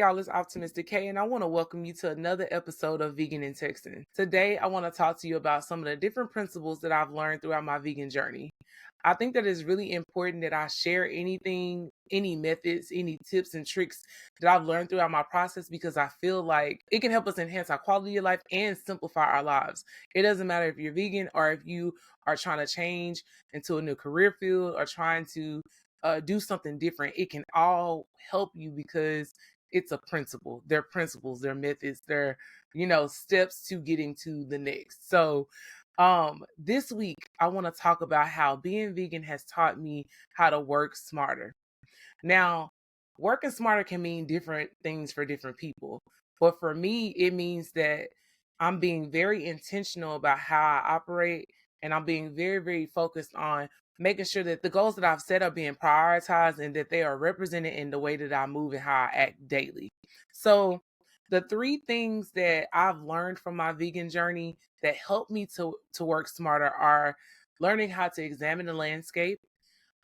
y'all, it's Optimistic K, and I want to welcome you to another episode of Vegan and Texan. Today, I want to talk to you about some of the different principles that I've learned throughout my vegan journey. I think that it's really important that I share anything, any methods, any tips and tricks that I've learned throughout my process because I feel like it can help us enhance our quality of life and simplify our lives. It doesn't matter if you're vegan or if you are trying to change into a new career field or trying to do something different. It can all help you because it's a principle. They're principles, they're methods, they're, steps to getting to the next. So this week I want to talk about how being vegan has taught me how to work smarter. Now, working smarter can mean different things for different people. But for me, it means that I'm being very intentional about how I operate, and I'm being very, very focused on making sure that the goals that I've set are being prioritized and that they are represented in the way that I move and how I act daily. So, the three things that I've learned from my vegan journey that help me to work smarter are learning how to examine the landscape,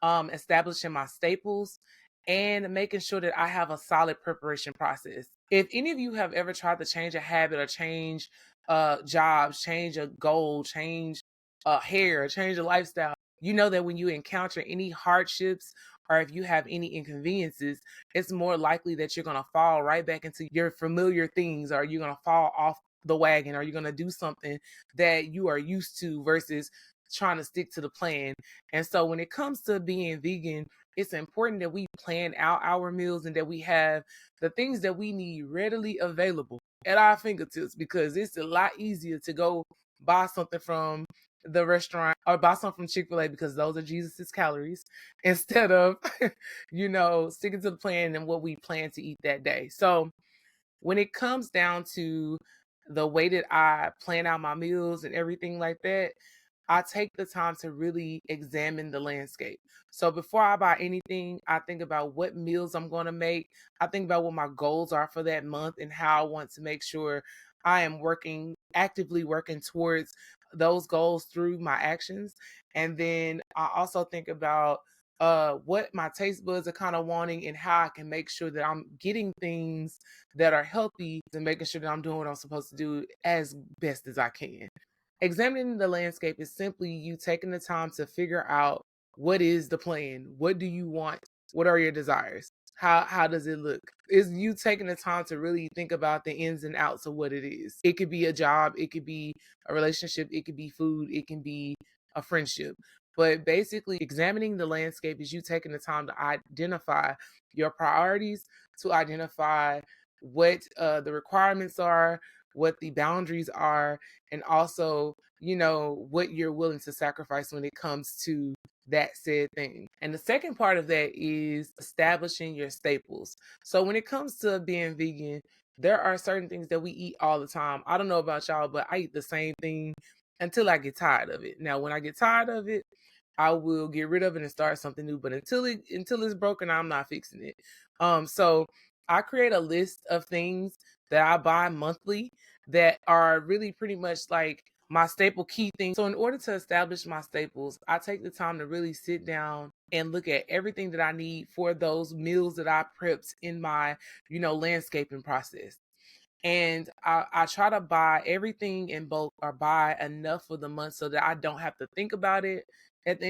establishing my staples, and making sure that I have a solid preparation process. If any of you have ever tried to change a habit or change jobs, change a goal, change hair, change a lifestyle, you know that when you encounter any hardships or if you have any inconveniences, it's more likely that you're going to fall right back into your familiar things, or you're going to fall off the wagon, or you're going to do something that you are used to versus trying to stick to the plan. And so when it comes to being vegan, it's important that we plan out our meals and that we have the things that we need readily available at our fingertips, because it's a lot easier to go buy something from the restaurant or buy something from Chick-fil-A because those are Jesus's calories instead of, sticking to the plan and what we plan to eat that day. So when it comes down to the way that I plan out my meals and everything like that, I take the time to really examine the landscape. So before I buy anything, I think about what meals I'm going to make. I think about what my goals are for that month and how I want to make sure I am actively working towards those goals through my actions. And then I also think about what my taste buds are kind of wanting and how I can make sure that I'm getting things that are healthy and making sure that I'm doing what I'm supposed to do as best as I can. Examining the landscape is simply you taking the time to figure out what is the plan? What do you want? What are your desires? How does it look? Is you taking the time to really think about the ins and outs of what it is? It could be a job, it could be a relationship, it could be food, it can be a friendship. But basically, examining the landscape is you taking the time to identify your priorities, to identify what the requirements are, what the boundaries are, and also, what you're willing to sacrifice when it comes to that said thing. And the second part of that is establishing your staples. So when it comes to being vegan, there are certain things that we eat all the time. I don't know about y'all, but I eat the same thing until I get tired of it. Now, when I get tired of it, I will get rid of it and start something new. But until it's broken, I'm not fixing it. So I create a list of things that I buy monthly that are really pretty much like my staple key things. So in order to establish my staples, I take the time to really sit down and look at everything that I need for those meals that I prepped in my, landscaping process. And I try to buy everything in bulk or buy enough for the month so that I don't have to think about it at the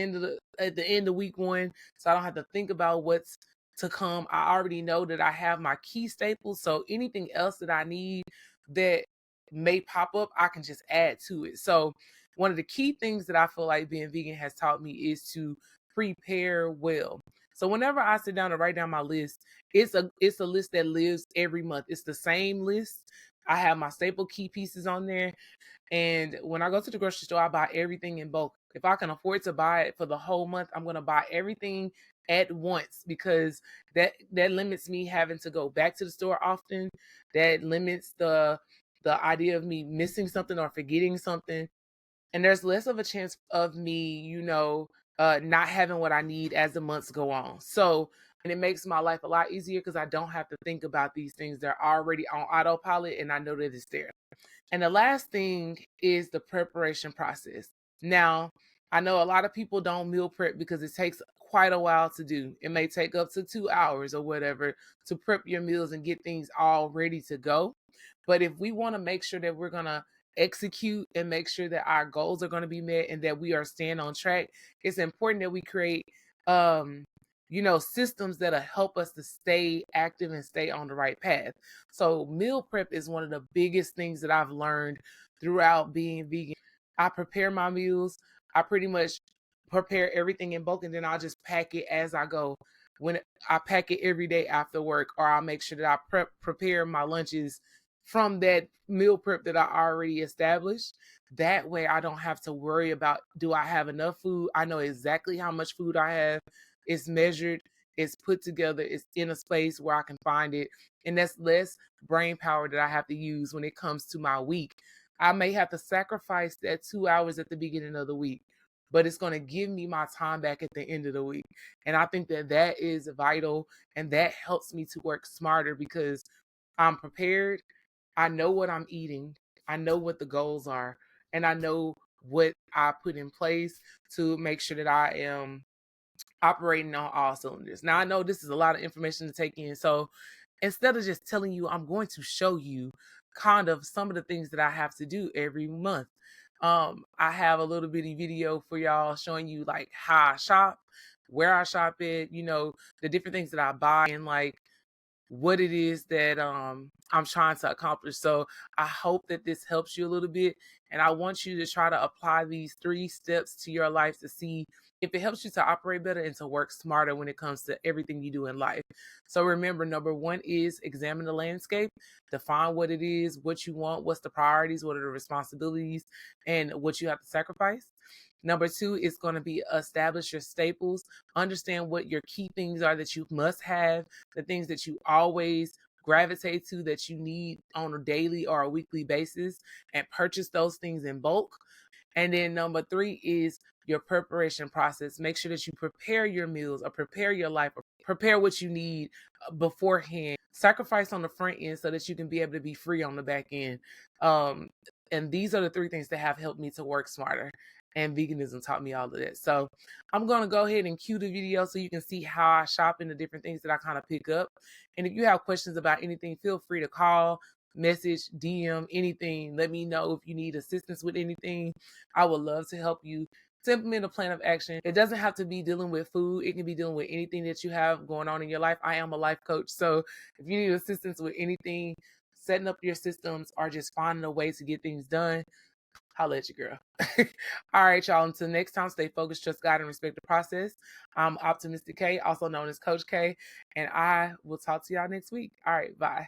end of week one. So I don't have to think about what's to come. I already know that I have my key staples. So anything else that I need that may pop up, I can just add to it. So one of the key things that I feel like being vegan has taught me is to prepare well. So whenever I sit down to write down my list, it's a list that lives every month. It's the same list. I have my staple key pieces on there. And when I go to the grocery store, I buy everything in bulk. If I can afford to buy it for the whole month, I'm gonna buy everything at once because that limits me having to go back to the store often. That limits the idea of me missing something or forgetting something. And there's less of a chance of me, not having what I need as the months go on. So, and it makes my life a lot easier because I don't have to think about these things. They're already on autopilot and I know that it's there. And the last thing is the preparation process. Now, I know a lot of people don't meal prep because it takes quite a while to do. It may take up to 2 hours or whatever to prep your meals and get things all ready to go. But if we want to make sure that we're going to execute and make sure that our goals are going to be met and that we are staying on track, it's important that we create um systems that'll help us to stay active and stay on the right path. So meal prep is one of the biggest things that I've learned throughout being vegan. I prepare my meals. I pretty much prepare everything in bulk, and then I'll just pack it as I go. When I pack it every day after work, or I'll make sure that I prepare my lunches from that meal prep that I already established. That way I don't have to worry about, do I have enough food? I know exactly how much food I have. It's measured, it's put together, it's in a space where I can find it. And that's less brain power that I have to use when it comes to my week. I may have to sacrifice that 2 hours at the beginning of the week, but it's going to give me my time back at the end of the week. And I think that that is vital, and that helps me to work smarter because I'm prepared. I know what I'm eating. I know what the goals are, and I know what I put in place to make sure that I am operating on all cylinders. Now, I know this is a lot of information to take in. So instead of just telling you, I'm going to show you kind of some of the things that I have to do every month. I have a little bitty video for y'all showing you like how I shop, where I shop at, the different things that I buy, and like what it is that I'm trying to accomplish. So I hope that this helps you a little bit. And I want you to try to apply these 3 steps to your life to see if it helps you to operate better and to work smarter when it comes to everything you do in life. So remember, number 1 is examine the landscape, define what it is, what you want, what's the priorities, what are the responsibilities, and what you have to sacrifice. Number 2 is going to be establish your staples, understand what your key things are that you must have, the things that you always gravitate to that you need on a daily or a weekly basis, and purchase those things in bulk. And then number 3 is your preparation process. Make sure that you prepare your meals or prepare your life or prepare what you need beforehand. Sacrifice on the front end so that you can be able to be free on the back end. And these are the 3 things that have helped me to work smarter. And veganism taught me all of that. So I'm going to go ahead and cue the video so you can see how I shop and the different things that I kind of pick up. And if you have questions about anything, feel free to call, message, DM, anything. Let me know if you need assistance with anything. I would love to help you to implement a plan of action. It doesn't have to be dealing with food. It can be dealing with anything that you have going on in your life. I am a life coach. So if you need assistance with anything, setting up your systems, or just finding a way to get things done, holla at your girl. All right, y'all. Until next time, stay focused, trust God, and respect the process. I'm Optimistic K, also known as Coach K, and I will talk to y'all next week. All right, bye.